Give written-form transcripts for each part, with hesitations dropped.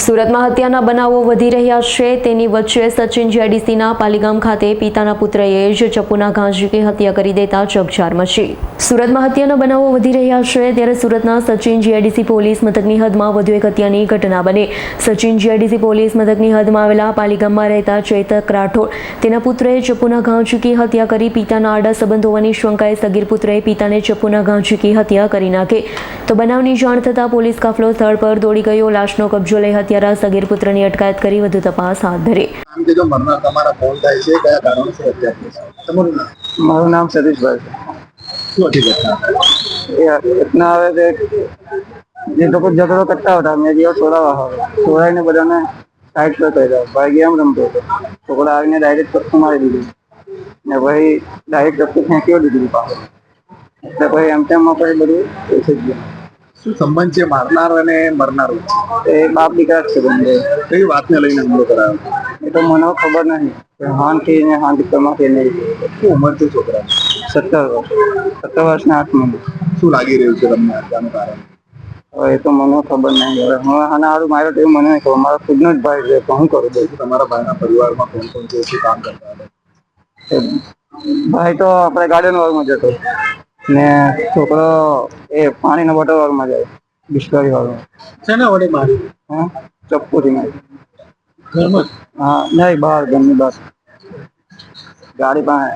સુરતમાં હત્યાના બનાવો વધી રહ્યા છે, તેની વચ્ચે સચિન જેડીસીના પાલીગામ ખાતે પિતાના પુત્રએ જ ચપ્પુના ઘા ઝીકી હત્યા કરી દેતા ચકચાર મચી। સુરતમાં હત્યાના બનાવો વધી રહ્યા છે, ત્યારે સુરતના સચિન જેડીસી પોલીસ મથકની હદમાં વધુ એક હત્યાની ઘટના બની। સચિન જેડીસી પોલીસ મથકની હદમાં આવેલા પાલીગામમાં રહેતા ચેતક રાઠોડ તેના પુત્રએ ચપ્પુના ઘા ઝીકી હત્યા કરી। પિતાના આડા સંબંધ હોવાની શંકાએ સગીર પુત્રએ પિતાને ચપ્પુના ઘા ઝીકી હત્યા કરી નાખી। તો બનાવની જાણ થતાં પોલીસ કાફલો સ્થળ પર દોડી ગયો। લાશનો કબજો લઈ હત્યારા સગીર પુત્રની અટકાયત કરી વધુ તપાસ હાથ ધરી। મારું નામ સતીશભાઈ છે। इतना ये तो कुछ झगड़ो करता होता मैं दिया छोड़ा ने बधाने साइड पर કર્યા। ભાઈ ગેમ રમતો હતો, છોકરા આવીને ડાયરેક્ટ ચપ્પુ મારી દીધી ને ભાઈ ડાયરેક્ટ ચપ્પુ ફેંકી દીધી પાછળ। એટલે ભાઈ એમ તેમ આપણે બધું થઈ ગયું। શું સંબંધ છે મારનાર અને મરનાર? એ બાપ દીકરા જ છે બંને। કઈ વાતને લઈને હુમલો કરાયો? એ તો મને ખબર નહીં કે હાનથી ને હાન દીકરામાંથી નહીં। શું ઉંમર છે છોકરા? 17 વર્ષના 8 મહિના। શું લાગી રહ્યું છે તમને હત્યાનું કારણ? હવે એ તો મને ખબર નહીં। હવે હું આના હારું માર્યો તો એવું મને નહીં ખબર। મારો ખુદનો જ ભાઈ છે તો હું કરું દઉં। તમારા ભાઈના પરિવારમાં કોણ કોણ છે? શું કામ કરતા હતા? ભાઈ તો આપણે ગાર્ડન વર્ગમાં જતો ને છોકરો એ પાણીના બોટલ વર્ગમાં જાય, બિસ્લરી વર્ગમાં। શેના વડે મારી? હા, ચપ્પુથી મારી। ઘરમાં? હા, નહીં બહાર, ઘરની બહાર, ગાડી પાસે।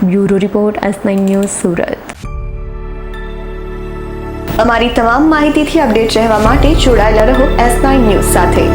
Bureau report S9 news Surat. અમારી તમામ માહિતીથી અપડેટ રહેવા માટે જોડાયેલા રહો S9 ન્યૂઝ સાથે।